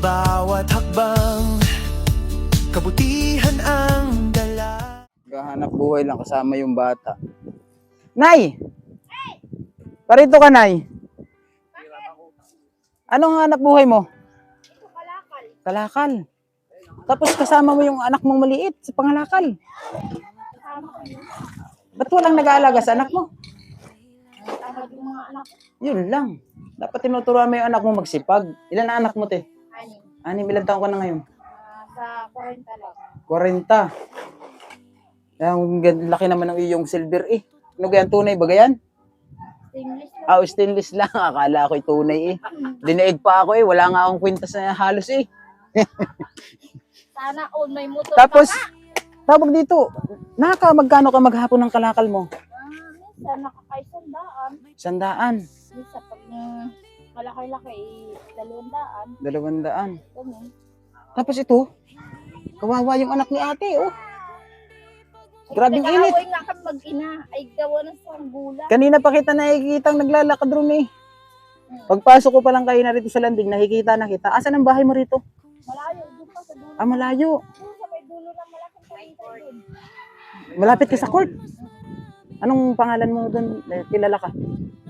bawat hakbang, kabutihan ang dala. Gahanap buhay lang kasama yung bata. Nay! Parito ka, Nay. Anong hanap buhay mo? Kalakal. Kalakal. Tapos kasama mo yung anak mong maliit sa pangalakal. Ba't walang nag-aalaga sa anak mo? Tawag yung mga anak ko. Yun lang. Dapat tinuturuan mo yung anak mo magsipag. Ilan na anak mo, te? Anim. Ilan taon ka na ngayon? Sa 40 lang. 40. Ang laki naman ng iyong silver eh. Ano ganyan, tunay ba ganyan? Stainless lang. Ah, stainless lang. Akala ko tunay eh. Dinaig pa ako eh. Wala nga akong kwintas na halos eh. Sana all may motor Tapos, pa ka. tawag dito. Magkano ka maghapon ng kalakal mo? Minsan nakakaisandaan. 100. Minsan pag malaki-laki, 200. 200. Ganun. Tapos ito, kawawa yung anak ni ate oh. Grabing init. Nag-aaway nga kami mag-ina. Ay gawa ng sanggula. Kanina pa kita nakikitang naglalakad ron eh. Pagpasok ko pa lang kayo na rito sa landing, nakikita na kita. Asan ang bahay mo rito? Malayo. Doon pa sa dulo. Ah, malayo. Doon sa may dulo ng malaking palengke doon. Malapit ka sa court. Anong pangalan mo doon? Kilala ka?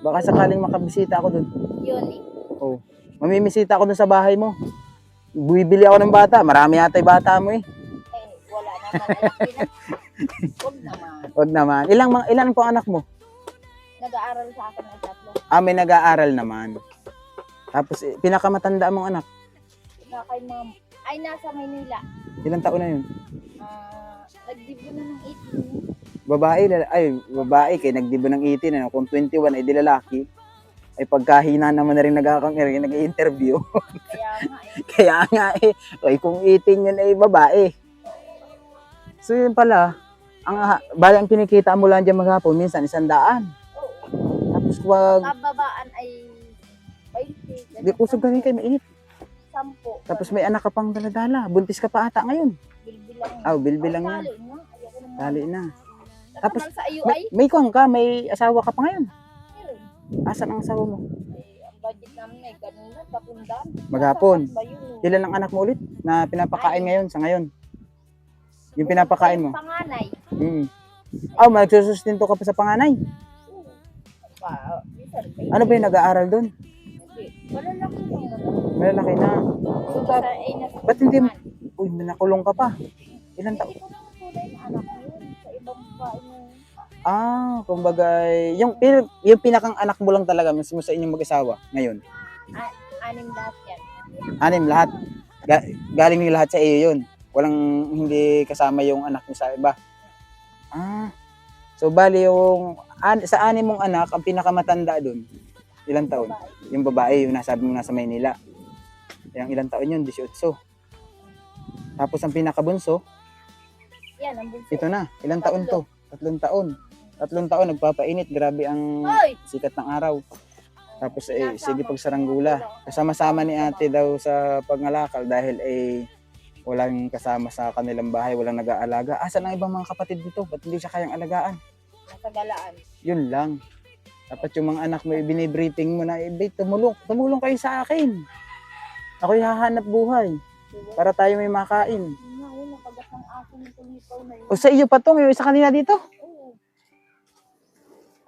Baka sakaling makabisita ako doon. Yun eh. Oh. Mamimisita ako doon sa bahay mo. Bibili ako ng bata. Marami yata yung bata mo eh. Wala naman. Ay, huwag naman. Wag naman. Ilan po anak mo? Nag-aaral sa akin ng 3. Ah, may nag-aaral naman. Tapos pinakamatanda mong anak. Na kay ma'am. Ay, nasa Maynila. Ilang taon na yun? Nagdibo na ng 18. Babae kay nagdibo ng 18 ano, kung 21 ay di lalaki. Ay pagkahina naman na rin nag-interview. Kaya nga eh. Kaya nga eh, ay kung 18 yun ay babae. So yun pala, ang kinikita mo lang dyan maghapon, minsan 100. Oo. Tapos wag, Kababaan ay 20. di kusog kami kayo mainit. 10. Tapos may anak ka pang daladala, buntis ka pa ata ngayon. Bilbilang. Bilbilang yan. Tali na. Ayoko naman. Tali na. Tapos Tapos, sa iyo ay. May kuwang ka, may asawa ka pa ngayon. Meron. Asan ang asawa mo? Ay, ang budget namin ay ganun na. Tapundaan. Maghapon. Ba yun? Ilan ang anak mo ulit na pinapakain ngayon sa ngayon? Yung pinapakain mo? Panganay. Magsusustinto ka pa sa panganay. Ano ba yung nag-aaral doon? Wala lang yung Malalaki na. Ba't hindi mo? Uy, nakulong ka pa. Ilan taon? Hindi ko naman tunay na anak ko yun. Sa ibang babae mo. Kumbaga, yung pinakang anak mo lang talaga, mismo sa inyong mag-asawa ngayon. 6 lahat yan. 6 lahat. Galing yung lahat sa iyo yun. Walang hindi kasama yung anak mo sa iba. So bali yung sa 6 mong anak, ang pinakamatanda doon, ilang taon? Babae. Yung babae, yung nasabi mo nasa Maynila. Yung ilang taon yun? 18. Tapos ang pinakabunso, Yan, ang bunso. ito na. Ilang taon to? 3 taon. 3 taon, nagpapainit. Grabe ang Hoy! sikat ng araw. Tapos sige pagsaranggola. Kasama-sama ni ate daw sa pagngalakal dahil walang kasama sa kanilang bahay, walang nag-aalaga. Asan ang ibang mga kapatid dito? Ba't hindi siya kayang alagaan? Nasa galaan. Yun lang. Dapat yung mga anak mo, binibriefing mo na, tumulong kayo sa akin. Ako'y hahanap buhay para tayo may makain. Yun, nakagat ng akin yung tulipaw na yun. O sa iyo pa to, may isa kanina dito?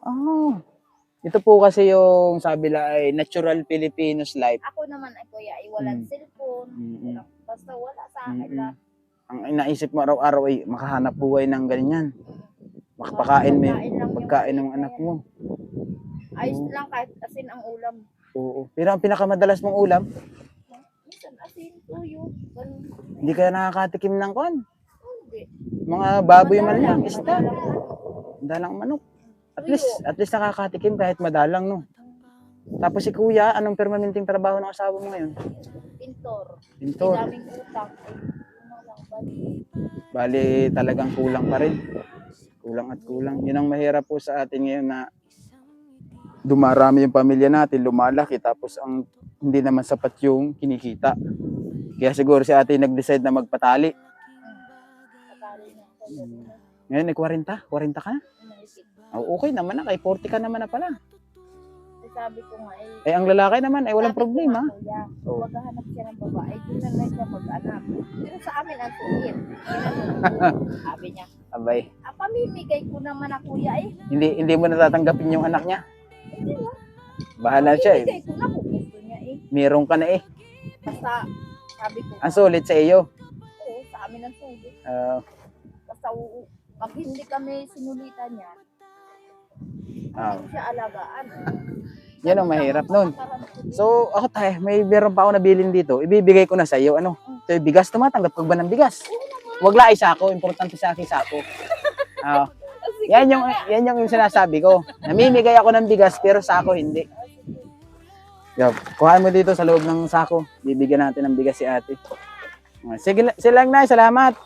Oo. Ito po kasi yung sabi la ay natural Filipinos life. Ako naman ay kuya, ay walang cellphone. Walang, basta wala sa akin lahat. Ang inaisip mo araw-araw ay makahanap buhay ng ganyan. Makapakain mo yung pagkain ng anak mo. Ayos lang kahit asin ang ulam. Oo. Pero ang pinakamadalas mong ulam, Minsan asin, tuyo, ganun. hindi kaya nakakatikim ng kon. Hindi. Mga baboy man lang, Madalang, isda. madalang. Dalang manok. At least nakakatikim kahit madalang, no. Tapos si kuya, anong permanenteng trabaho ng asawa mo ngayon? Pintor. Pintor. Daming utang. Bali talagang kulang pa rin. Kulang at kulang. Yun ang mahirap po sa atin ngayon na dumarami yung pamilya natin, lumalaki, tapos ang hindi naman sapat yung kinikita. Kaya siguro si ate nag-decide na magpatali. Ngayon ay 40? 40 ka na? Okay naman na, kay 40 ka naman na pala. Sabi ko nga Eh, ang lalaki naman, ay walang sabi ko problema. nga, kuya, Oo. maghahanap siya ng babae, doon na lang siya mag-anak. Pero sa amin ang sulit. Sabi niya, Abay, pamimigay ko naman ako kuya eh. hindi mo natatanggapin yung anak niya. Hindi mo. Bahala siya eh. Pamimigay ko na kung gusto niya eh. Meron ka na eh. Basta, sabi ko, Ang sulit sa iyo. oo, sa amin ang sulit. Basta pag hindi kami sinulitan niya, hindi siya alagaan. Yan ang mahirap nun. So, ako tayo, may meron pa ako nabilin dito. Ibibigay ko na sa iyo. Ano? Ito yung bigas. Tumatanggap ka ba ng bigas? Huwag lang isako. Importante sa akin sako. Yan yung sinasabi ko. Namimigay ako ng bigas, pero sako hindi. Yup. Kuhaan mo dito sa loob ng sako. Bibigyan natin ng bigas si ate. Sige, silang na. Salamat.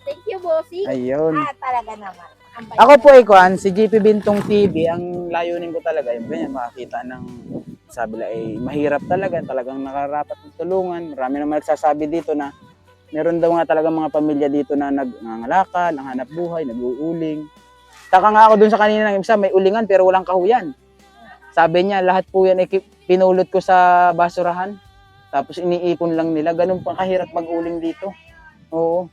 Thank you, bossy. Ayun. Talaga naman. Ang bait Ako po kuhan, si GP Bintong TV, ang layunin ko talaga, yung ganyan, makakita ng, sabi lang, mahirap talaga, talagang nakarapat ng tulungan. Marami naman nagsasabi dito na, meron daw nga talaga mga pamilya dito na nangangalakal, nanghanap buhay, nag-uuling. Taka nga ako dun sa kanina ng isa, may ulingan pero walang kahuyan. Sabi niya, lahat po yan pinulot ko sa basurahan. Tapos iniipon lang nila, ganun pa kahirap mag-uling dito. Oo.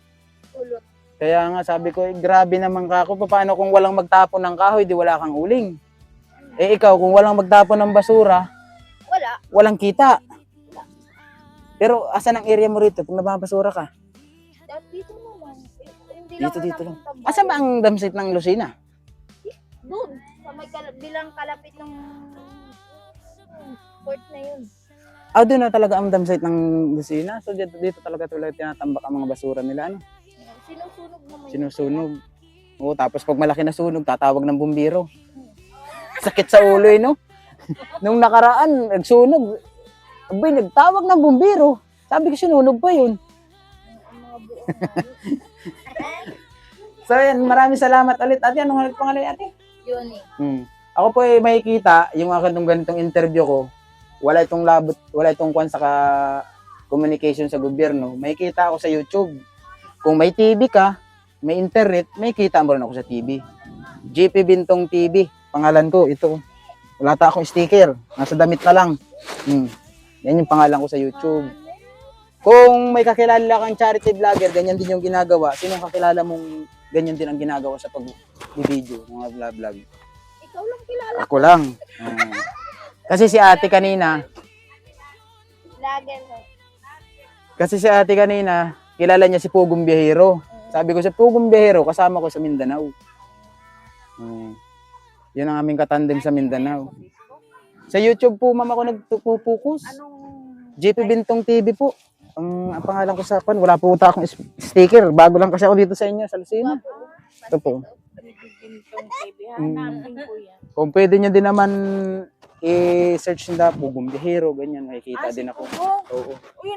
ulot. Kaya nga sabi ko, grabe naman ka ako. Paano kung walang magtapon ng kahoy, di wala kang uling? Eh ikaw, kung walang magtapon ng basura, Wala. walang kita. Pero asan ang area mo rito kung nababasura ka? Dito naman. Hindi Dito lang. napunta bayan. Asan ba ang damsit ng Lucina? Doon. Sa may bilang kalapit ng port na yun. Doon na talaga ang damsit ng Lucina. So dito talaga tinatambak ang mga basura nila. Ano? Sinusunog naman. Sinusunog. Oo, tapos pag malaki na sunog, tatawag ng bumbiro. Sakit sa ulo no? Nung nakaraan, nagsunog. Abay, nagtawag ng bumbiro. Sabi ko, sinunog pa yun. Ang mga buong So yan, maraming salamat ulit. Ate, anong ulit pangalan ate? yun eh. Ako po ay makikita, yung akin nung ganitong interview ko, wala itong labot, wala itong kwan sa communication sa gobyerno. Makikita ako sa YouTube. Kung may TV ka, may internet, may kita mo rin ako sa TV. GP Bintong TV, pangalan ko, ito. Wala ta akong sticker, nasa damit na lang. Yan yung pangalan ko sa YouTube. Kung may kakilala kang charity vlogger, ganyan din yung ginagawa. Sinong kakilala mong ganyan din ang ginagawa sa pag-video, mga vlog? Ikaw lang kilala. Ako lang. Kasi si ate kanina, Lager. kilala niya si Pugong Biyahero. Sabi ko sa Pugong Biyahero, kasama ko sa Mindanao. Yun ang aming katandem sa Mindanao. Sa YouTube po, ma'am, ako nagpupukus. Anong JP Bintong TV po. Ang pangalan ko sa pan, wala po akong sticker. Bago lang kasi ako dito sa inyo, sa Lucena. Ito po. Bintong TV? Hanapin ko yan. Kung pwede nyo din naman i-search nila po, Bumbihero, ganyan, makikita din ako. Oo. Uy,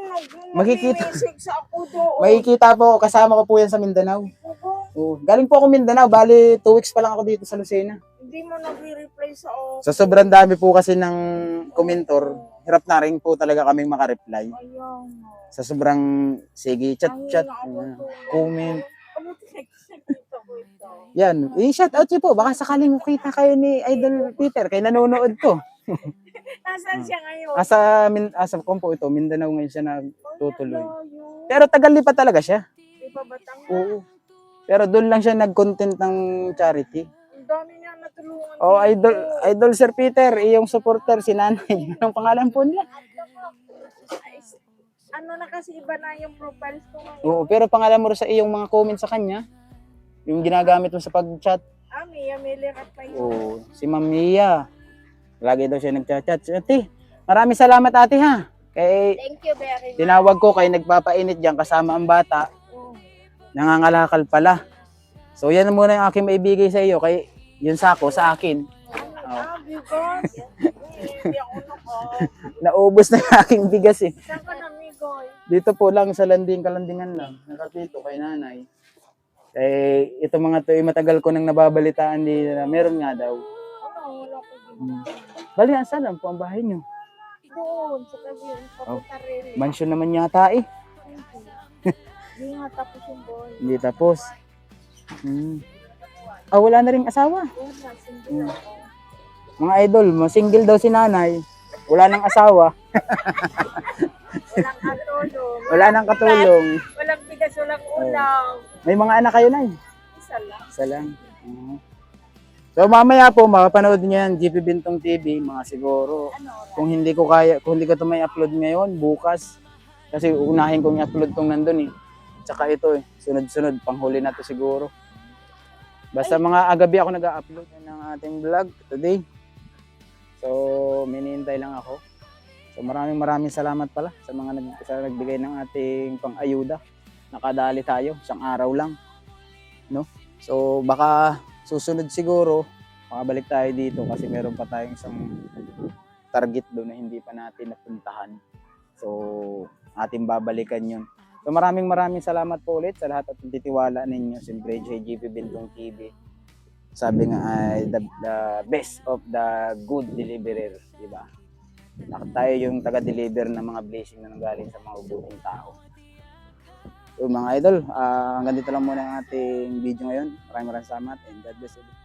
Makikita. nag-message ako doon. Makikita po, kasama ko po yan sa Mindanao. Oo. Galing po ako Mindanao, bali 2 weeks pa lang ako dito sa Lucena. Hindi mo nagre-reply sa Sa sobrang dami po kasi ng komentor, hirap na rin po talaga kaming makareply. Ayun. Sa sobrang, sige, chat, comment. Yan, i-shout out niyo po, baka sakaling makita kayo ni Idol Peter, kay nanonood ko. Nasaan siya ngayon? Asa po ito, Mindanao ngayon siya nagtutuloy. Pero tagal lipat talaga siya. Di ba Batang? Oo. Pero doon lang siya nag-content ng charity. Ang dami niya natulungan. Oh, Idol Sir Peter, iyong supporter, si Nanay. Anong pangalan po niya? Ano na kasi iba na yung profiles ko ngayon. Oo, pero pangalan mo rin sa iyong mga comments sa kanya. Yung ginagamit mo sa pag-chat. Mia Milirat pa yun. Oo, si Ma'am Mia. Lagi daw siya nag-chat. Ate, maraming salamat ate ha. Kay Thank you very much. tinawag ko kay nagpapainit diyan kasama ang bata. Nangangalakal pala. So yan muna yung aking maibigay sa iyo. Kay yun sako sa akin. Because hindi ako Naubos na yung aking bigas eh. Saan ka namigoy? Dito po lang sa kalandingan lang. Nakapito kay nanay. Eh, ito mga to, matagal ko nang nababalitaan na meron nga daw. Wala ko din. Bali, saan lang po ang bahay niyo? Doon, sa tabi yung paputarili. Mansion naman yata eh. Hindi nga tapos yung boy. Hindi tapos. Wala na ring asawa. Wala, single ako. Mga idol, single daw si nanay. Wala nang asawa. Walang katulong. Wala nang katulong. Walang bigas, walang ulam. May mga anak kayo, Nay? Isa lang. Isa lang. Oo. So mamaya po, mapapanood niyo yan, GP Bintong TV, mga siguro. Kung hindi ko ito may upload ngayon, bukas. Kasi unahin kong i-upload tong nandun eh. Tsaka ito eh, sunod-sunod, panghuli na to siguro. Basta mga agabi ako nag-upload ng ating vlog today. So, minihintay lang ako. So, maraming salamat pala sa mga nagbigay ng ating pang-ayuda. Nakadali tayo, isang araw lang. No? So, baka susunod siguro, makabalik tayo dito kasi meron pa tayong isang target doon na hindi pa natin napuntahan. So, ating babalikan yun. So, maraming salamat po ulit sa lahat at titiwala ninyo. Siyempre, JGP Bintong TV. Sabi nga ay the best of the good deliverer, di ba? Tayo yung taga-deliver ng mga blessing na nanggaling sa mga buong tao. So mga idol, hanggang dito lang muna ang ating video ngayon. Maraming salamat and God bless you.